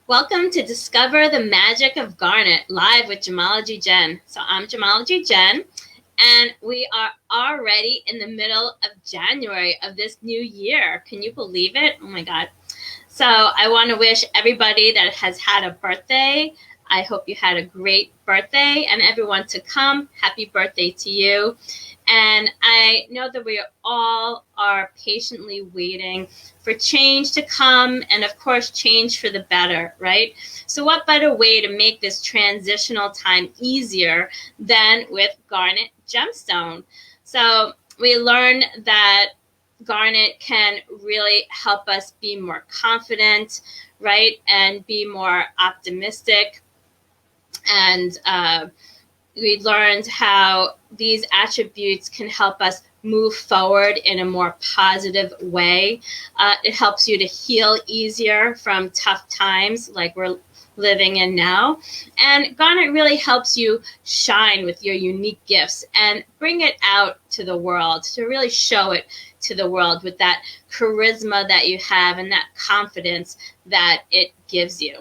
Welcome to Discover the Magic of Garnet, live with Gemology Jen. So I'm Gemology Jen, and we are already in the middle of January of this new year. Can you believe it? Oh my God. So I want to wish everybody that has had a birthday, I hope you had a great birthday, and everyone to come, happy birthday to you. And I know that we all are patiently waiting for change to come, and of course, change for the better, right? So, what better way to make this transitional time easier than with Garnet Gemstone? So, we learn that Garnet can really help us be more confident, right? And be more optimistic. And we learned how these attributes can help us move forward in a more positive way. It helps you to heal easier from tough times like we're living in now. And Garnet really helps you shine with your unique gifts and bring it out to the world, to really show it to the world with that charisma that you have and that confidence that it gives you.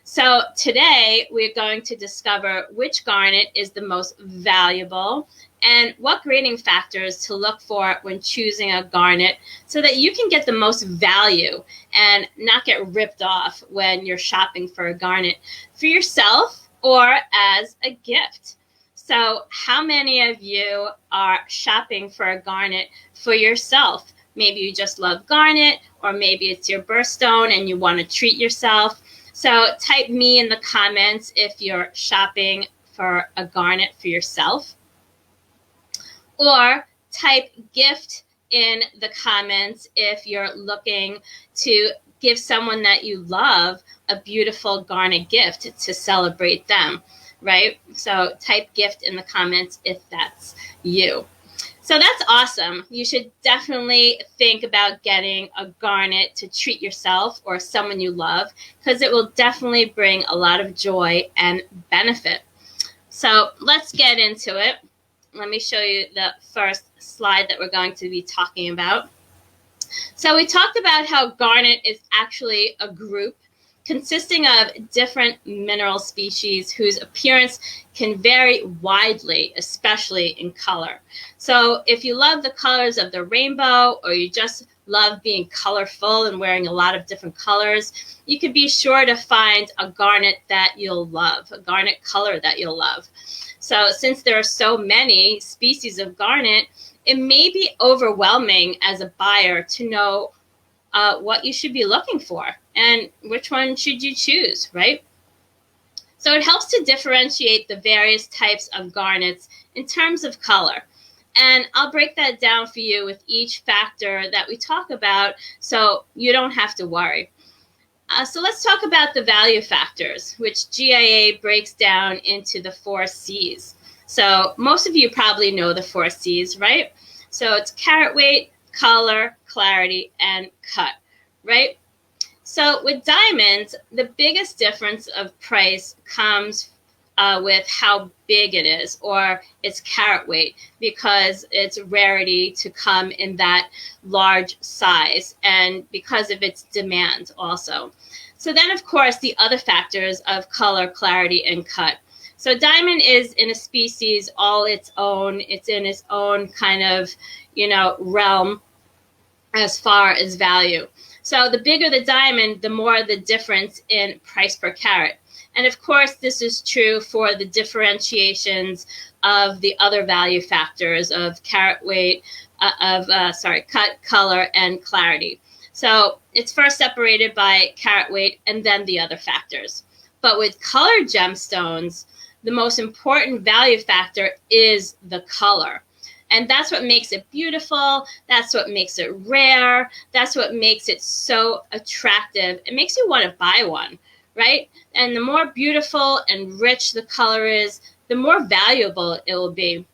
So today we're going to discover which garnet is the most valuable and what grading factors to look for when choosing a garnet so that you can get the most value and not get ripped off when you're shopping for a garnet for yourself or as a gift. So how many of you are shopping for a garnet for yourself? Maybe you just love garnet, or maybe it's your birthstone and you want to treat yourself. So type me in the comments if you're shopping for a garnet for yourself, or type gift in the comments if you're looking to give someone that you love a beautiful garnet gift to celebrate them, right? So type gift in the comments if that's you. So that's awesome. You should definitely think about getting a garnet to treat yourself or someone you love, because it will definitely bring a lot of joy and benefit. So let's get into it. Let me show you the first slide that we're going to be talking about. So we talked about how garnet is actually a group consisting of different mineral species whose appearance can vary widely, especially in color. So if you love the colors of the rainbow, or you just love being colorful and wearing a lot of different colors, you can be sure to find a garnet that you'll love, a garnet color that you'll love. So since there are so many species of garnet, it may be overwhelming as a buyer to know what you should be looking for and which one should you choose, right? So it helps to differentiate the various types of garnets in terms of color. And I'll break that down for you with each factor that we talk about so you don't have to worry. So let's talk about the value factors, which GIA breaks down into the 4 C's. So most of you probably know the 4 C's, right? So it's carat weight, color, clarity, and cut, right? So with diamonds, the biggest difference of price comes with how big it is, or its carat weight, because it's rarity to come in that large size, and because of its demand also. So then, of course, the other factors of color, clarity, and cut. So diamond is in a species all its own. It's in its own kind of, realm as far as value. So the bigger the diamond, the more the difference in price per carat. And of course, this is true for the differentiations of the other value factors of carat weight, cut, color, and clarity. So it's first separated by carat weight and then the other factors. But with colored gemstones, the most important value factor is the color. And that's what makes it beautiful. That's what makes it rare. That's what makes it so attractive. It makes you want to buy one, right? And the more beautiful and rich the color is, the more valuable it will be.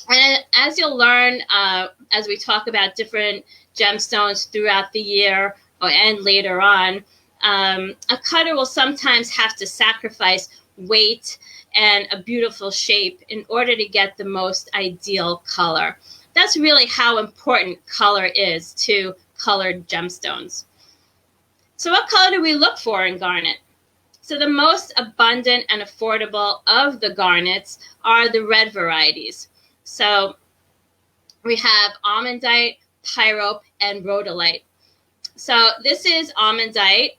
And as you'll learn, as we talk about different gemstones throughout the year and later on, a cutter will sometimes have to sacrifice weight and a beautiful shape in order to get the most ideal color. That's really how important color is to colored gemstones. So what color do we look for in garnet? So the most abundant and affordable of the garnets are the red varieties. So we have almandite, pyrope, and rhodolite. So this is almandite,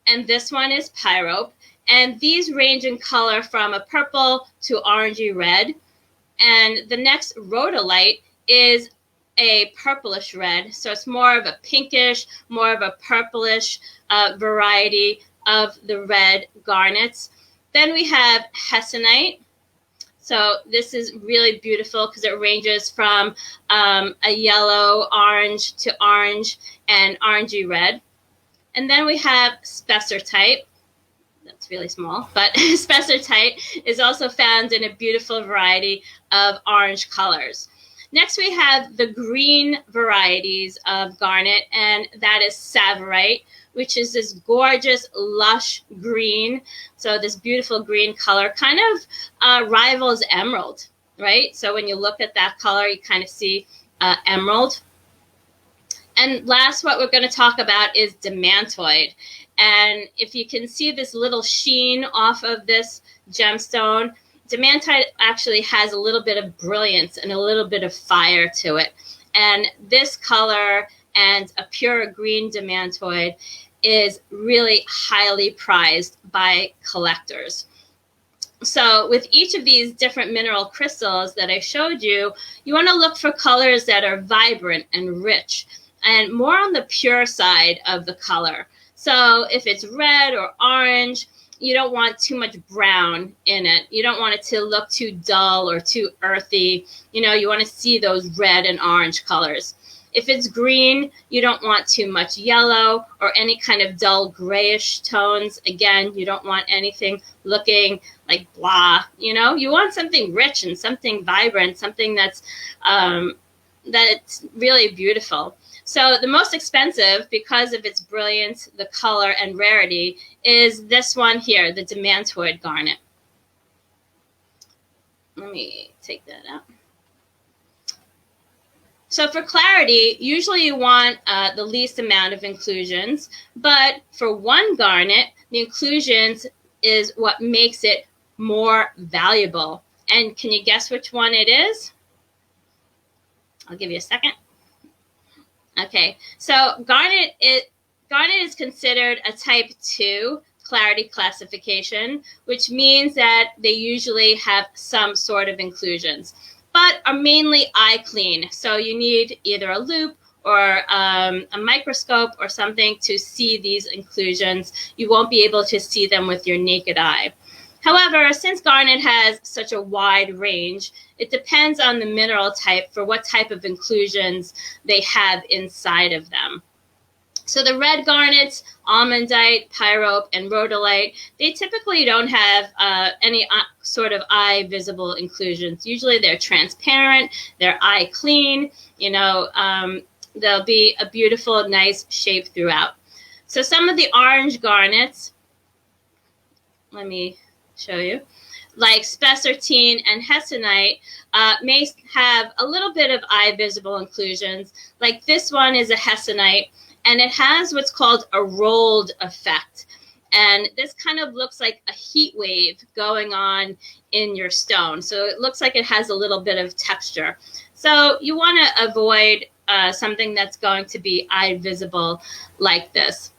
and this one is pyrope. And these range in color from a purple to orangey red. And the next rhodolite is a purplish red. So it's more of a pinkish, more of a purplish variety of the red garnets. Then we have hessonite. So this is really beautiful because it ranges from a yellow, orange to orange and orangey red. And then we have spessartite. That's really small, but spessartite is also found in a beautiful variety of orange colors. Next, we have the green varieties of garnet, and that is tsavorite, which is this gorgeous, lush green. So this beautiful green color kind of rivals emerald, right? So when you look at that color, you kind of see emerald. And last, what we're going to talk about is demantoid. And if you can see this little sheen off of this gemstone, demantoid actually has a little bit of brilliance and a little bit of fire to it. And this color and a pure green demantoid is really highly prized by collectors. So with each of these different mineral crystals that I showed you, you want to look for colors that are vibrant and rich and more on the pure side of the color. So if it's red or orange, you don't want too much brown in it. You don't want it to look too dull or too earthy. You know, you want to see those red and orange colors. If it's green, you don't want too much yellow or any kind of dull grayish tones. Again, you don't want anything looking like blah. You know, you want something rich and something vibrant, something that's really beautiful. So the most expensive, because of its brilliance, the color, and rarity, is this one here, the demantoid garnet. Let me take that out. So for clarity, usually you want the least amount of inclusions, but for one garnet, the inclusions is what makes it more valuable. And can you guess which one it is? I'll give you a second. Okay, so garnet is considered a type 2 clarity classification, which means that they usually have some sort of inclusions, but are mainly eye clean. So you need either a loupe or a microscope or something to see these inclusions. You won't be able to see them with your naked eye. However, since garnet has such a wide range, it depends on the mineral type for what type of inclusions they have inside of them. So the red garnets, almandite, pyrope, and rhodolite, they typically don't have any sort of eye visible inclusions. Usually they're transparent, they're eye clean, you know, there'll be a beautiful, nice shape throughout. So some of the orange garnets, let me show you, like spessartine and hessonite, may have a little bit of eye visible inclusions. Like this one is a hessonite, and it has what's called a rolled effect. And this kind of looks like a heat wave going on in your stone. So it looks like it has a little bit of texture. So you want to avoid something that's going to be eye visible like this.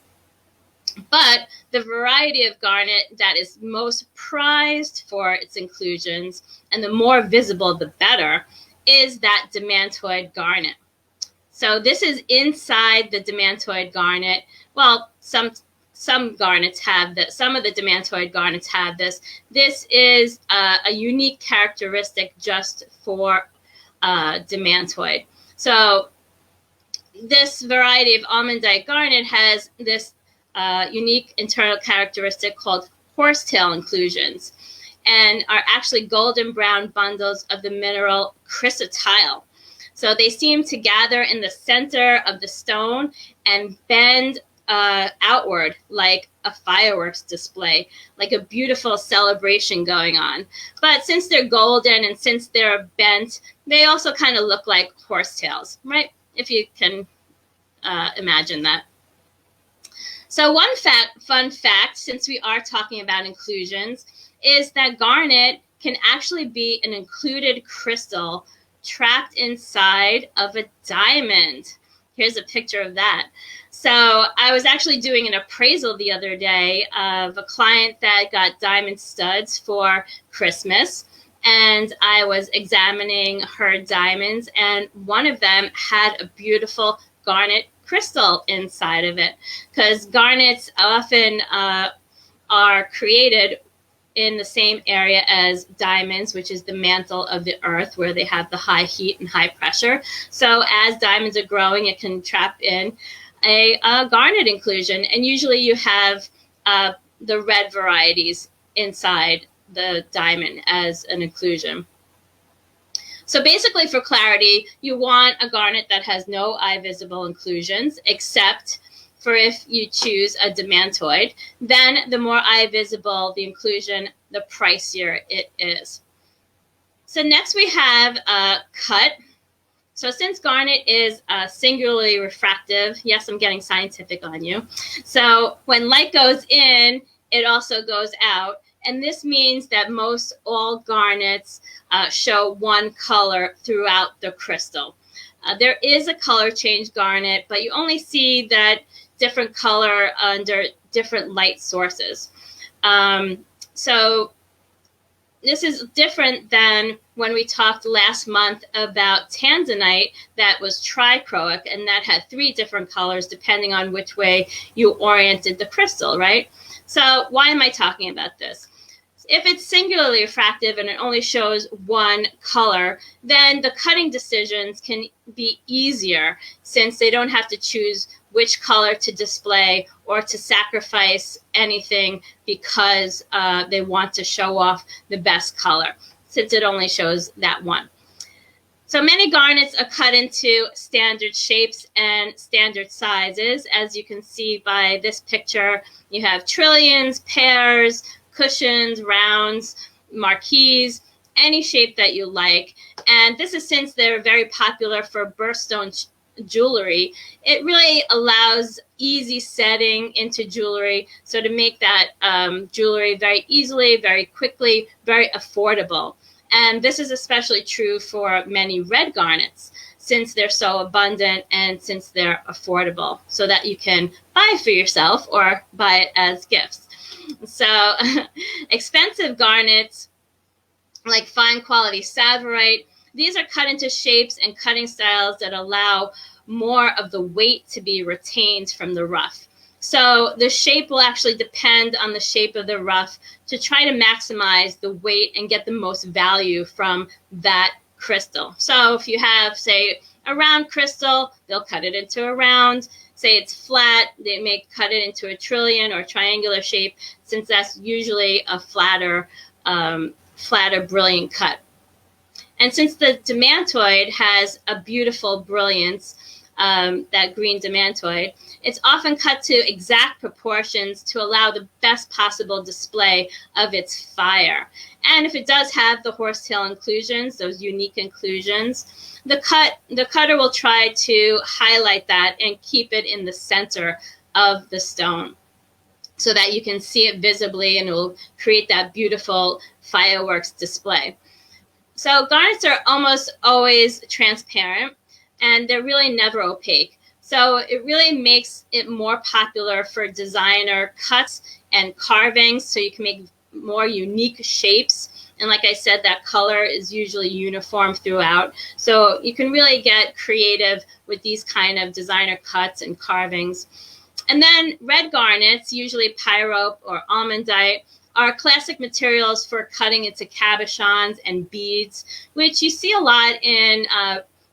But the variety of garnet that is most prized for its inclusions, and the more visible the better, is that demantoid garnet. So this is inside the demantoid garnet. Well, some garnets have this. Some of the demantoid garnets have this. This is a unique characteristic just for demantoid. So this variety of almandite garnet has this unique internal characteristic called horsetail inclusions, and are actually golden brown bundles of the mineral chrysotile. So they seem to gather in the center of the stone and bend outward like a fireworks display, like a beautiful celebration going on. But since they're golden and since they're bent, they also kind of look like horsetails, right? If you can imagine that. So one fun fact, since we are talking about inclusions, is that garnet can actually be an included crystal trapped inside of a diamond. Here's a picture of that. So I was actually doing an appraisal the other day of a client that got diamond studs for Christmas. And I was examining her diamonds, and one of them had a beautiful garnet crystal inside of it, because garnets often are created in the same area as diamonds, which is the mantle of the earth, where they have the high heat and high pressure. So as diamonds are growing, it can trap in a garnet inclusion, and usually you have the red varieties inside the diamond as an inclusion. So basically, for clarity, you want a garnet that has no eye visible inclusions, except for if you choose a demantoid. Then the more eye visible the inclusion, the pricier it is. So next we have cut. So since garnet is singularly refractive, yes, I'm getting scientific on you. So when light goes in, it also goes out. And this means that most all garnets show one color throughout the crystal. There is a color change garnet, but you only see that different color under different light sources. So this is different than when we talked last month about tanzanite that was trichroic, and that had 3 different colors depending on which way you oriented the crystal, right? So why am I talking about this? If it's singularly refractive and it only shows one color, then the cutting decisions can be easier, since they don't have to choose which color to display or to sacrifice anything because they want to show off the best color, since it only shows that one. So many garnets are cut into standard shapes and standard sizes. As you can see by this picture, you have trillions, pairs, cushions, rounds, marquise, any shape that you like. And this is since they're very popular for birthstone jewelry. It really allows easy setting into jewelry, so to make that jewelry very easily, very quickly, very affordable. And this is especially true for many red garnets, since they're so abundant and since they're affordable, so that you can buy for yourself or buy it as gifts. So expensive garnets, like fine quality tsavorite, these are cut into shapes and cutting styles that allow more of the weight to be retained from the rough. So the shape will actually depend on the shape of the rough to try to maximize the weight and get the most value from that crystal. So if you have, say, a round crystal, they'll cut it into a round. Say it's flat, they may cut it into a trillion or triangular shape, since that's usually a flatter, brilliant cut. And since the demantoid has a beautiful brilliance, that green demantoid, it's often cut to exact proportions to allow the best possible display of its fire. And if it does have the horsetail inclusions, those unique inclusions, the cutter will try to highlight that and keep it in the center of the stone, so that you can see it visibly, and it will create that beautiful fireworks display. So garnets are almost always transparent, and they're really never opaque. So it really makes it more popular for designer cuts and carvings, so you can make more unique shapes. And like I said, that color is usually uniform throughout. So you can really get creative with these kind of designer cuts and carvings. And then red garnets, usually pyrope or almondite, are classic materials for cutting into cabochons and beads, which you see a lot in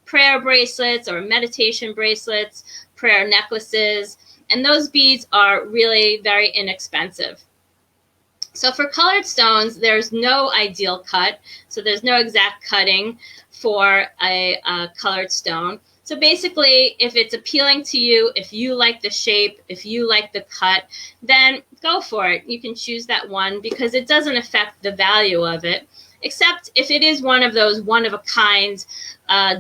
prayer bracelets or meditation bracelets, prayer necklaces, and those beads are really very inexpensive. So for colored stones, there's no ideal cut, so there's no exact cutting for a colored stone. So basically, if it's appealing to you, if you like the shape, if you like the cut, then go for it. You can choose that one because it doesn't affect the value of it, except if it is one of those one-of-a-kind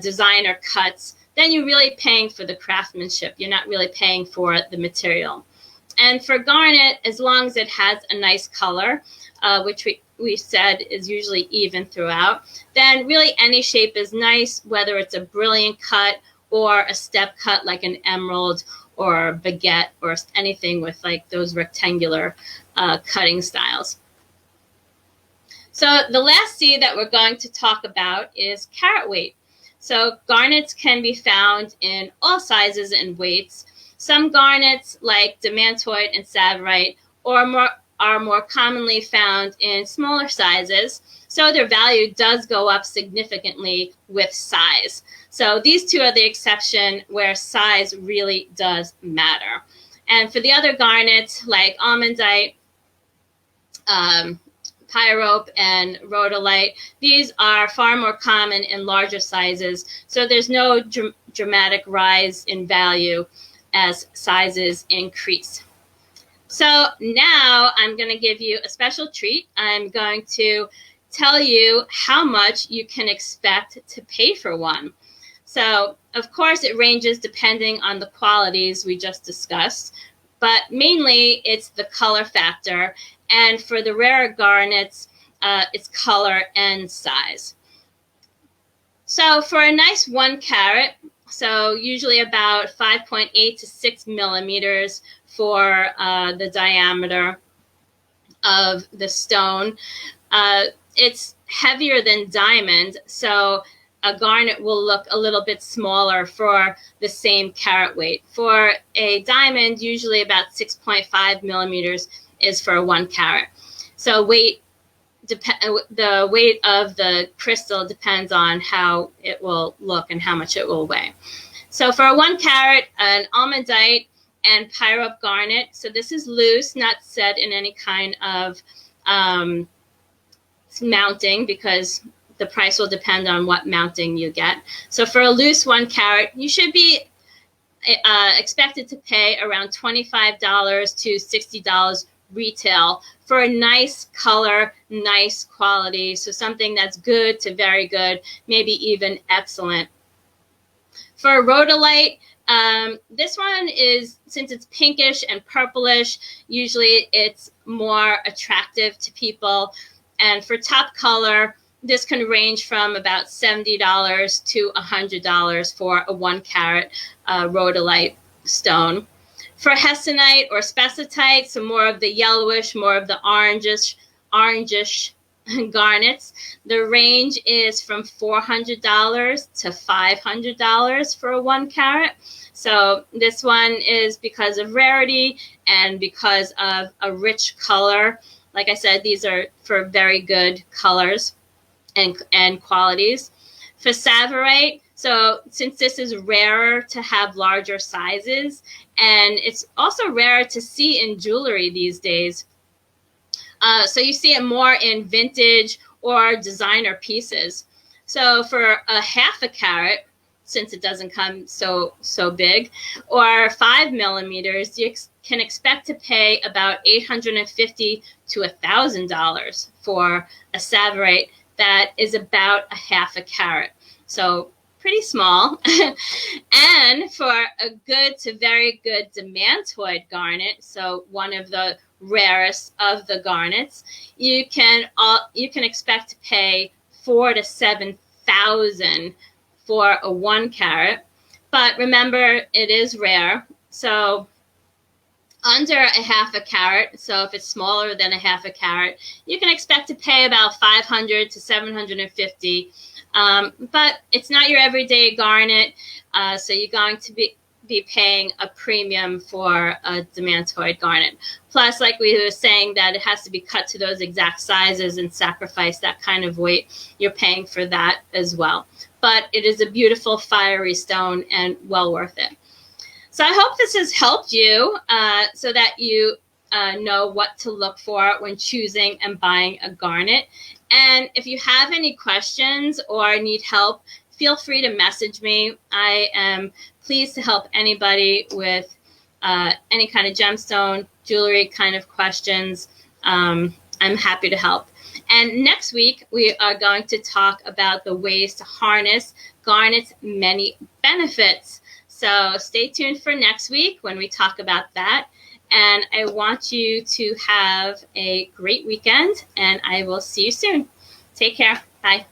designer cuts, then you're really paying for the craftsmanship. You're not really paying for the material. And for garnet, as long as it has a nice color, which we said is usually even throughout, then really any shape is nice, whether it's a brilliant cut or a step cut like an emerald or baguette or anything with like those rectangular cutting styles. So the last C that we're going to talk about is carat weight. So garnets can be found in all sizes and weights. Some garnets, like demantoid and tsavorite, are more commonly found in smaller sizes, so their value does go up significantly with size. So these two are the exception where size really does matter. And for the other garnets, like almondite, pyrope, and rhodolite, these are far more common in larger sizes, so there's no dramatic rise in value as sizes increase. So now I'm going to give you a special treat. I'm going to tell you how much you can expect to pay for one. So, of course, it ranges depending on the qualities we just discussed, but mainly it's the color factor. And for the rarer garnets, it's color and size. So for a nice 1 carat, so usually about 5.8 to 6 millimeters for the diameter of the stone, it's heavier than diamond, so a garnet will look a little bit smaller for the same carat weight. For a diamond, usually about 6.5 millimeters is for a 1 carat. So the weight of the crystal depends on how it will look and how much it will weigh. So for a 1 carat, an almondite and pyrope garnet, so this is loose, not set in any kind of mounting, because the price will depend on what mounting you get. So for a loose 1 carat, you should be expected to pay around $25 to $60 retail for a nice color, nice quality. So something that's good to very good, maybe even excellent. For a rhodolite, this one is, since it's pinkish and purplish, usually it's more attractive to people. And for top color, this can range from about $70 to $100 for a 1 carat rhodolite stone. For hessonite or spessartite, so more of the yellowish, more of the orangish garnets, the range is from $400 to $500 for a 1 carat. So this one is because of rarity and because of a rich color. Like I said, these are for very good colors and qualities. For tsavorite, so since this is rarer to have larger sizes, and it's also rarer to see in jewelry these days, so you see it more in vintage or designer pieces. So for a 1/2 carat, since it doesn't come so big, or 5 millimeters, you can expect to pay about $850 to $1,000 for a tsavorite that is about a 1/2 carat. So pretty small. And for a good to very good demantoid garnet, so one of the rarest of the garnets, you can expect to pay $4,000 to $7,000 for a 1 carat. But remember, it is rare. So under a 1/2 carat, so if it's smaller than a 1/2 carat, you can expect to pay about $500 to $750. But it's not your everyday garnet, so you're going to be paying a premium for a demantoid garnet. Plus, like we were saying, that it has to be cut to those exact sizes and sacrifice that kind of weight. You're paying for that as well. But it is a beautiful fiery stone and well worth it. So I hope this has helped you so that you know what to look for when choosing and buying a garnet. And if you have any questions or need help, feel free to message me. I am pleased to help anybody with any kind of gemstone, jewelry kind of questions. I'm happy to help. And next week, we are going to talk about the ways to harness garnet's many benefits. So stay tuned for next week when we talk about that. And I want you to have a great weekend, and I will see you soon. Take care. Bye.